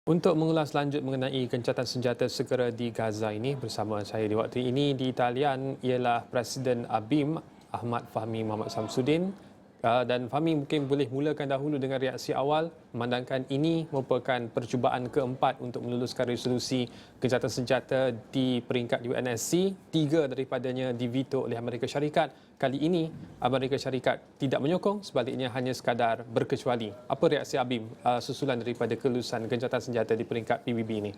Untuk mengulas lanjut mengenai gencatan senjata segera di Gaza ini bersama saya di waktu ini di talian ialah Presiden ABIM Ahmad Fahmi Muhammad Samsudin. Dan Fahmi mungkin boleh mulakan dahulu dengan reaksi awal memandangkan ini merupakan percubaan keempat untuk meluluskan resolusi gencatan senjata di peringkat UNSC. Tiga daripadanya diveto oleh Amerika Syarikat. Kali ini Amerika Syarikat tidak menyokong, sebaliknya hanya sekadar berkecuali. Apa reaksi ABIM susulan daripada kelulusan gencatan senjata di peringkat PBB ini?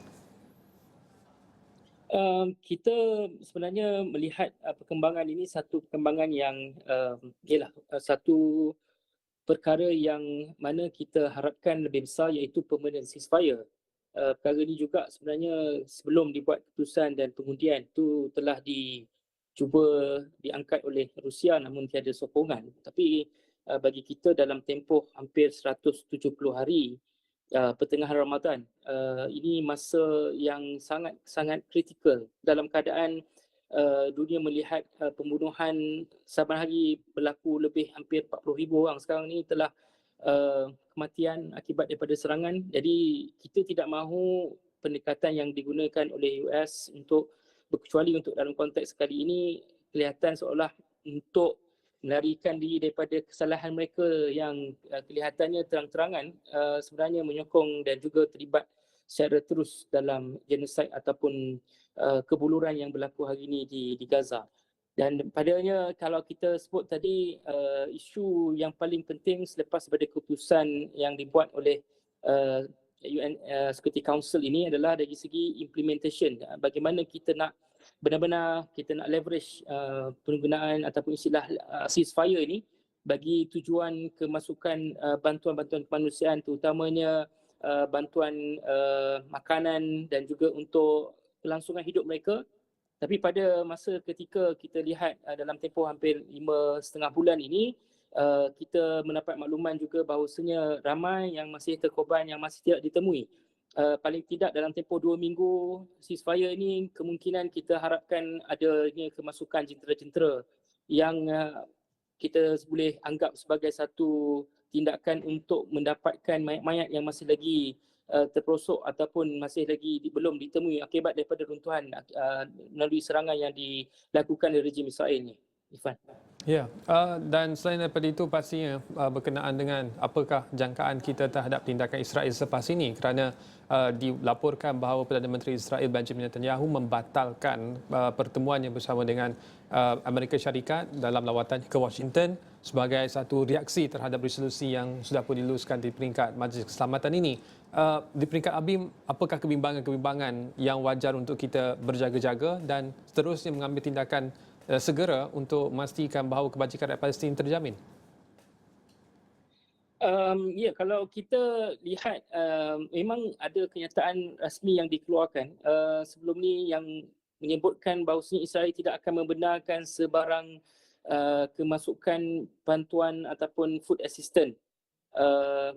Kita sebenarnya melihat perkembangan ini satu perkembangan yang ialah satu perkara yang mana kita harapkan lebih besar, iaitu permanent ceasefire. Perkara ini juga sebenarnya sebelum dibuat keputusan dan pengundian itu telah dicuba diangkat oleh Rusia namun tiada sokongan. Tapi bagi kita dalam tempoh hampir 170 hari pertengahan Ramadan. Ini masa yang sangat kritikal dalam keadaan dunia melihat pembunuhan saban hari berlaku lebih hampir 40,000 orang sekarang ni telah kematian akibat daripada serangan. Jadi kita tidak mahu pendekatan yang digunakan oleh US untuk berkecuali untuk dalam konteks kali ini kelihatan seolah untuk melarikan diri daripada kesalahan mereka yang kelihatannya terang-terangan sebenarnya menyokong dan juga terlibat secara terus dalam genosid ataupun kebuluran yang berlaku hari ini di Gaza. Dan padanya kalau kita sebut tadi isu yang paling penting selepas daripada keputusan yang dibuat oleh UN Security Council ini adalah dari segi implementation. Bagaimana kita nak benar-benar kita nak leverage penggunaan ataupun istilah ceasefire ini bagi tujuan kemasukan bantuan-bantuan kemanusiaan, terutamanya bantuan makanan dan juga untuk kelangsungan hidup mereka. Tapi pada masa ketika kita lihat dalam tempoh hampir 5,5 bulan ini, kita mendapat makluman juga bahawasanya ramai yang masih terkorban yang masih tidak ditemui. Paling tidak dalam tempoh 2 minggu ceasefire ini kemungkinan kita harapkan adanya kemasukan jentera-jentera yang kita boleh anggap sebagai satu tindakan untuk mendapatkan mayat-mayat yang masih lagi terperosok ataupun masih lagi belum ditemui akibat daripada runtuhan melalui serangan yang dilakukan oleh rejim Israel ini. Irfan. Ya, dan selain daripada itu pastinya berkenaan dengan apakah jangkaan kita terhadap tindakan Israel selepas ini, kerana dilaporkan bahawa Perdana Menteri Israel Benjamin Netanyahu membatalkan pertemuannya bersama dengan Amerika Syarikat dalam lawatannya ke Washington sebagai satu reaksi terhadap resolusi yang sudah pun diluluskan di peringkat Majlis Keselamatan ini. Di peringkat ABIM, apakah kebimbangan-kebimbangan yang wajar untuk kita berjaga-jaga dan seterusnya mengambil tindakan segera untuk memastikan bahawa kebajikan rakyat Palestin terjamin? Ya, kalau kita lihat memang ada kenyataan rasmi yang dikeluarkan sebelum ni yang menyebutkan bahawasanya Israel tidak akan membenarkan sebarang kemasukan bantuan ataupun food assistance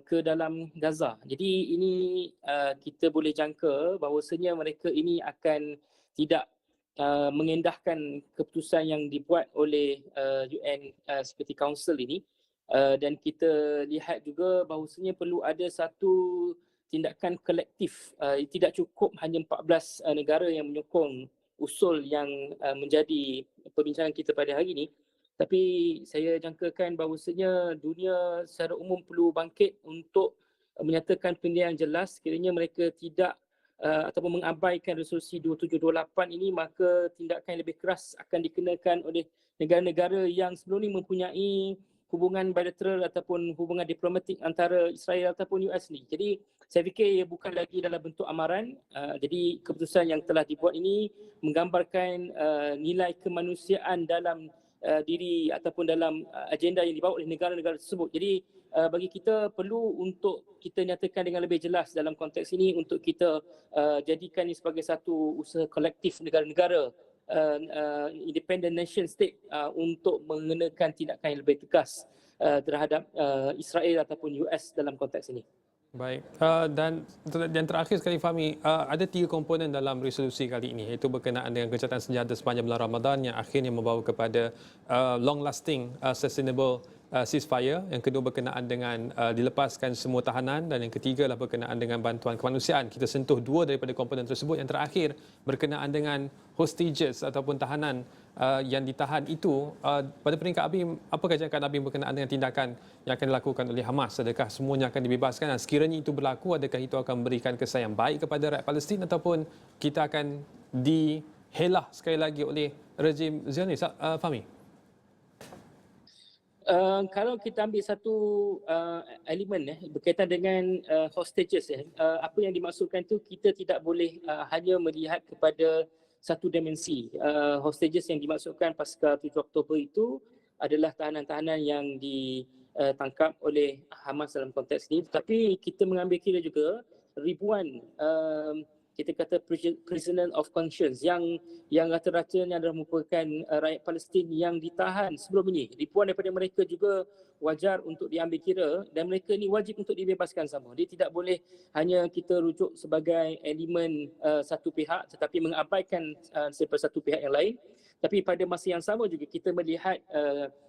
ke dalam Gaza. Jadi ini kita boleh jangka bahawasanya mereka ini akan tidak mengendahkan keputusan yang dibuat oleh UN Security Council ini. Dan kita lihat juga bahawasanya perlu ada satu tindakan kolektif. Tidak cukup hanya 14 negara yang menyokong usul yang menjadi perbincangan kita pada hari ini, tapi saya jangkakan bahawasanya dunia secara umum perlu bangkit untuk menyatakan penilaian jelas. Sekiranya mereka tidak ataupun mengabaikan resolusi 2728 ini, maka tindakan yang lebih keras akan dikenakan oleh negara-negara yang sebelum ini mempunyai hubungan bilateral ataupun hubungan diplomatik antara Israel ataupun US ni. Jadi saya fikir ia bukan lagi dalam bentuk amaran. Jadi keputusan yang telah dibuat ini menggambarkan nilai kemanusiaan dalam diri ataupun dalam agenda yang dibawa oleh negara-negara tersebut. Jadi bagi kita perlu untuk kita nyatakan dengan lebih jelas dalam konteks ini untuk kita jadikan ini sebagai satu usaha kolektif negara-negara independent nation state untuk mengenakan tindakan yang lebih tegas terhadap Israel ataupun US dalam konteks ini. Baik, dan yang terakhir sekali Fahmi, ada 3 komponen dalam resolusi kali ini, iaitu berkenaan dengan gencatan senjata sepanjang bulan Ramadan yang akhirnya membawa kepada long lasting sustainable ceasefire. Yang kedua berkenaan dengan dilepaskan semua tahanan, dan yang ketiga adalah berkenaan dengan bantuan kemanusiaan. Kita sentuh 2 daripada komponen tersebut. Yang terakhir berkenaan dengan hostages ataupun tahanan yang ditahan itu. Pada peringkat Abim, apakah jangkaan Abim berkenaan dengan tindakan yang akan dilakukan oleh Hamas? Adakah semuanya akan dibebaskan? Dan sekiranya itu berlaku, adakah itu akan memberikan kesan yang baik kepada rakyat Palestin ataupun kita akan dihelah sekali lagi oleh rejim Zionis? Fahmi? Kalau kita ambil satu elemen berkaitan dengan hostages, apa yang dimaksudkan tu kita tidak boleh hanya melihat kepada satu dimensi. Hostages yang dimaksudkan pasca 7 Oktober itu adalah tahanan-tahanan yang ditangkap oleh Hamas dalam konteks ini, tetapi kita mengambil kira juga ribuan kita kata prisoner of conscience yang rata-ratanya adalah merupakan rakyat Palestin yang ditahan sebelum ini. Ribuan daripada mereka juga wajar untuk diambil kira dan mereka ni wajib untuk dibebaskan sama. Dia tidak boleh hanya kita rujuk sebagai elemen satu pihak tetapi mengabaikan daripada satu pihak yang lain. Tapi pada masa yang sama juga kita melihat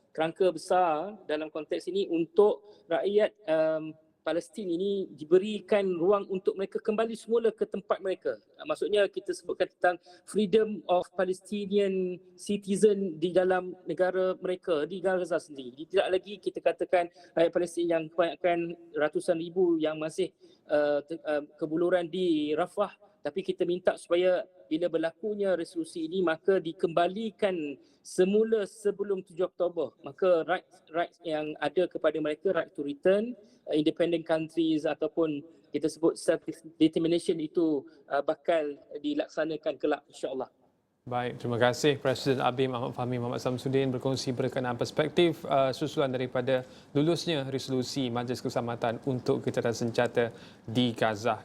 kerangka besar dalam konteks ini untuk rakyat Palestin ini diberikan ruang untuk mereka kembali semula ke tempat mereka. Maksudnya kita sebutkan tentang freedom of Palestinian citizen di dalam negara mereka, di Gaza sendiri. Tidak lagi kita katakan rakyat Palestin yang kebanyakan ratusan ribu yang masih kebuluran di Rafah, tapi kita minta supaya bila berlakunya resolusi ini maka dikembalikan semula sebelum 7 Oktober. Maka rights yang ada kepada mereka, right to return, independent countries ataupun kita sebut self-determination itu bakal dilaksanakan kelak insya-Allah. Baik, terima kasih Presiden Abim Ahmad Fahmi Muhammad Samsudin berkongsi berkenaan perspektif susulan daripada lulusnya resolusi Majlis Keselamatan untuk Gencatan Senjata di Gaza.